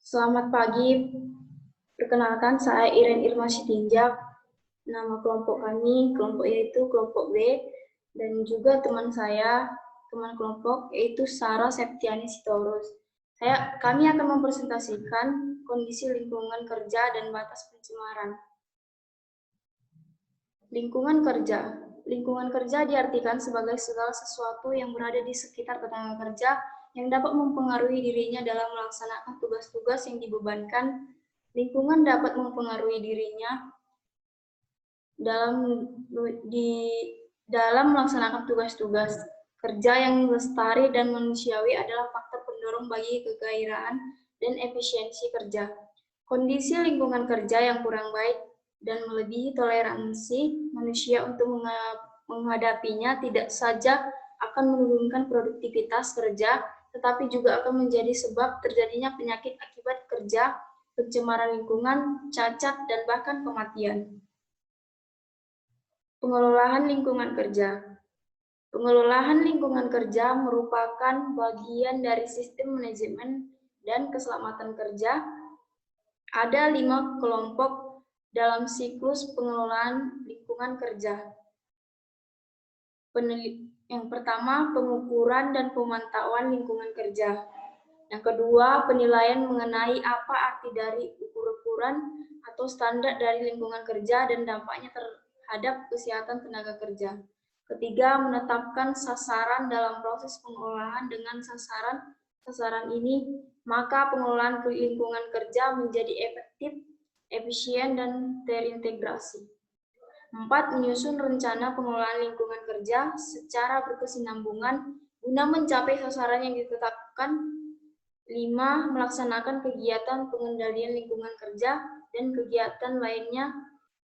Selamat pagi, perkenalkan saya Iren Irma Sitinjak. Nama kelompok kami, kelompok yaitu kelompok B, dan juga teman saya, teman kelompok yaitu Sarah Septiani Sitorus. Kami akan mempresentasikan kondisi lingkungan kerja dan batas pencemaran. Lingkungan kerja. Lingkungan kerja diartikan sebagai segala sesuatu yang berada di sekitar tenaga kerja yang dapat mempengaruhi dirinya dalam melaksanakan tugas-tugas yang dibebankan. Lingkungan dapat mempengaruhi dirinya dalam melaksanakan tugas-tugas kerja yang lestari dan manusiawi adalah faktor pendorong bagi kegairahan dan efisiensi kerja. Kondisi lingkungan kerja yang kurang baik dan melebihi toleransi manusia untuk menghadapinya tidak saja akan menurunkan produktivitas kerja, tetapi juga akan menjadi sebab terjadinya penyakit akibat kerja, pencemaran lingkungan, cacat, dan bahkan kematian. Pengelolaan lingkungan kerja. Pengelolaan lingkungan kerja merupakan bagian dari sistem manajemen dan keselamatan kerja. Ada 5 kelompok dalam siklus pengelolaan lingkungan kerja. Yang pertama, pengukuran dan pemantauan lingkungan kerja. Yang kedua, penilaian mengenai apa arti dari ukuran atau standar dari lingkungan kerja dan dampaknya terhadap kesehatan tenaga kerja. Ketiga, menetapkan sasaran dalam proses pengolahan dengan sasaran ini, maka pengelolaan lingkungan kerja menjadi efektif, efisien, dan terintegrasi. 4. Menyusun rencana pengelolaan lingkungan kerja secara berkesinambungan guna mencapai sasaran yang ditetapkan. 5. Melaksanakan kegiatan pengendalian lingkungan kerja dan kegiatan lainnya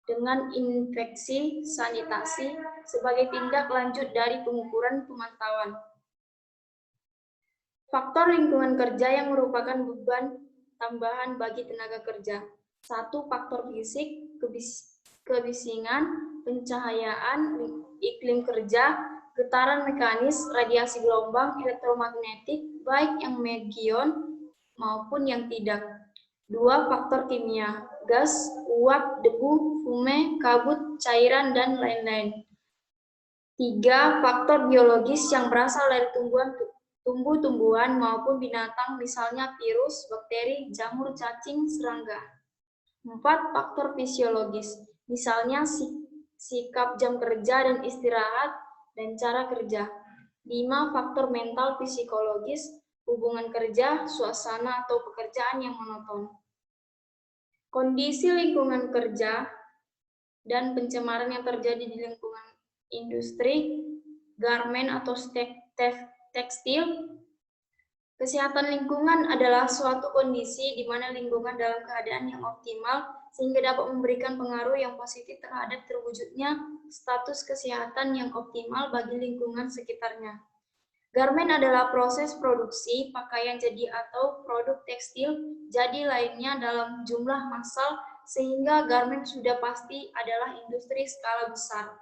dengan inspeksi sanitasi sebagai tindak lanjut dari pengukuran pemantauan. Faktor lingkungan kerja yang merupakan beban tambahan bagi tenaga kerja. 1. Faktor fisik, kebisingan, pencahayaan, iklim kerja, getaran mekanis, radiasi gelombang elektromagnetik, baik yang megion maupun yang tidak. 2. Faktor kimia, gas, uap, debu, fume, kabut, cairan, dan lain-lain. 3. Faktor biologis yang berasal dari tumbuh-tumbuhan maupun binatang, misalnya virus, bakteri, jamur, cacing, serangga. 4. Faktor fisiologis, misalnya sikap jam kerja dan istirahat dan cara kerja. 5. Faktor mental psikologis, hubungan kerja, suasana atau pekerjaan yang monoton. Kondisi lingkungan kerja dan pencemaran yang terjadi di lingkungan industri, garmen atau tekstil. Kesehatan lingkungan adalah suatu kondisi di mana lingkungan dalam keadaan yang optimal sehingga dapat memberikan pengaruh yang positif terhadap terwujudnya status kesehatan yang optimal bagi lingkungan sekitarnya. Garmen adalah proses produksi pakaian jadi atau produk tekstil jadi lainnya dalam jumlah massal sehingga garmen sudah pasti adalah industri skala besar.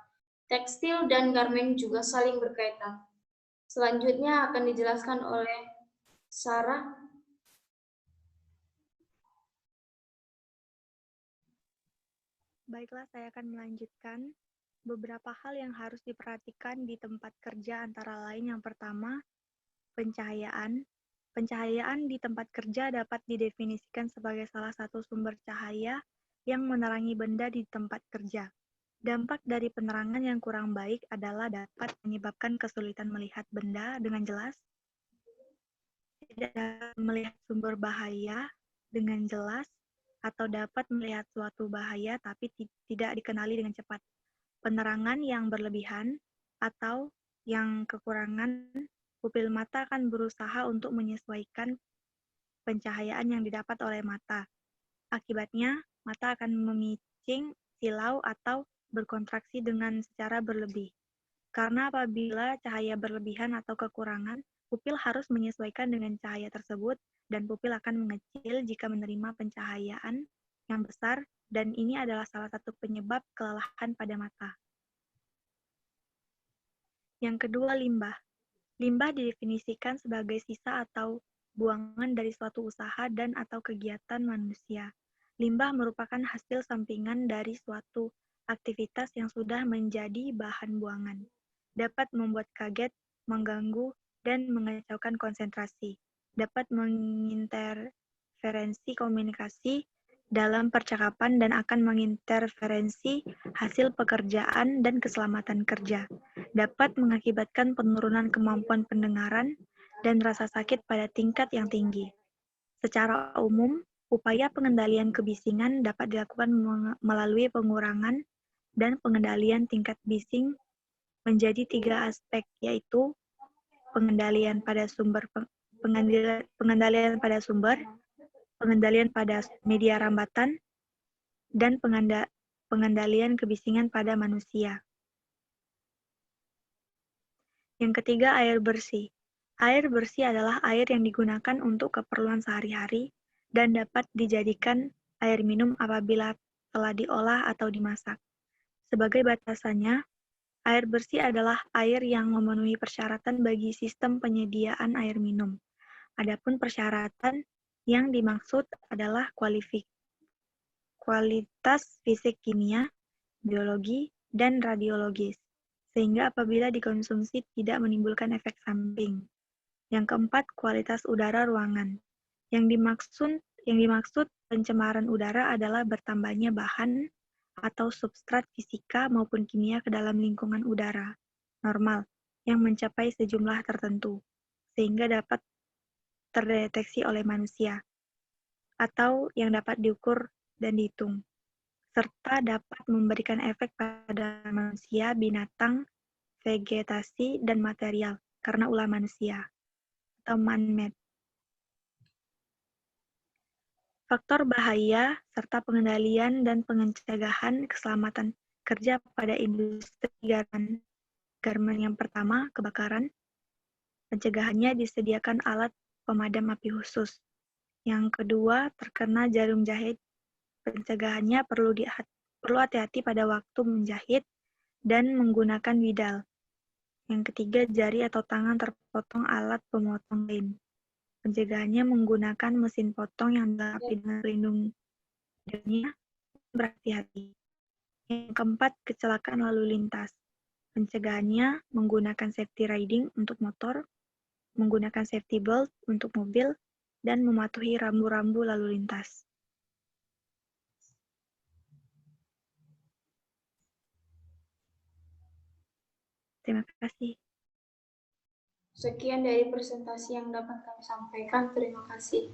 Tekstil dan garmen juga saling berkaitan. Selanjutnya akan dijelaskan oleh Sarah. Baiklah, saya akan melanjutkan beberapa hal yang harus diperhatikan di tempat kerja, antara lain yang pertama, pencahayaan. Pencahayaan di tempat kerja dapat didefinisikan sebagai salah satu sumber cahaya yang menerangi benda di tempat kerja. Dampak dari penerangan yang kurang baik adalah dapat menyebabkan kesulitan melihat benda dengan jelas, tidak dapat melihat sumber bahaya dengan jelas, atau dapat melihat suatu bahaya tapi tidak dikenali dengan cepat. Penerangan yang berlebihan atau yang kekurangan, pupil mata akan berusaha untuk menyesuaikan pencahayaan yang didapat oleh mata. Akibatnya, mata akan memicing, silau, atau berkontraksi dengan secara berlebih. Karena apabila cahaya berlebihan atau kekurangan, pupil harus menyesuaikan dengan cahaya tersebut, dan pupil akan mengecil jika menerima pencahayaan yang besar, dan ini adalah salah satu penyebab kelelahan pada mata. Yang kedua, limbah. Limbah didefinisikan sebagai sisa atau buangan dari suatu usaha dan atau kegiatan manusia. Limbah merupakan hasil sampingan dari suatu aktivitas yang sudah menjadi bahan buangan. Dapat membuat kaget, mengganggu, dan mengacaukan konsentrasi. Dapat menginterferensi komunikasi dalam percakapan dan akan menginterferensi hasil pekerjaan dan keselamatan kerja. Dapat mengakibatkan penurunan kemampuan pendengaran dan rasa sakit pada tingkat yang tinggi. Secara umum, upaya pengendalian kebisingan dapat dilakukan melalui pengurangan dan pengendalian tingkat bising menjadi 3 aspek, yaitu pengendalian pada sumber, pengendalian pada sumber, pengendalian pada media rambatan, dan pengendalian kebisingan pada manusia. Yang ketiga, air bersih. Air bersih adalah air yang digunakan untuk keperluan sehari-hari dan dapat dijadikan air minum apabila telah diolah atau dimasak. Sebagai batasannya, air bersih adalah air yang memenuhi persyaratan bagi sistem penyediaan air minum. Adapun persyaratan yang dimaksud adalah kualitas fisik kimia, biologi, dan radiologis, sehingga apabila dikonsumsi tidak menimbulkan efek samping. Yang keempat, kualitas udara ruangan. Yang dimaksud pencemaran udara adalah bertambahnya bahan atau substrat fisika maupun kimia ke dalam lingkungan udara normal yang mencapai sejumlah tertentu, sehingga dapat terdeteksi oleh manusia, atau yang dapat diukur dan dihitung, serta dapat memberikan efek pada manusia, binatang, vegetasi, dan material karena ulah manusia, atau man-made. Faktor bahaya serta pengendalian dan pencegahan keselamatan kerja pada industri garmen. Garmen yang pertama, kebakaran. Pencegahannya disediakan alat pemadam api khusus. Yang kedua, terkena jarum jahit. Pencegahannya perlu hati-hati pada waktu menjahit dan menggunakan widal. Yang ketiga, jari atau tangan terpotong alat pemotong kain. Pencegahannya menggunakan mesin potong yang dilengkapi dengan pelindung badannya, berhati-hati. Yang keempat, kecelakaan lalu lintas. Pencegahannya menggunakan safety riding untuk motor, menggunakan safety belt untuk mobil, dan mematuhi rambu-rambu lalu lintas. Terima kasih. Sekian dari presentasi yang dapat kami sampaikan. Terima kasih.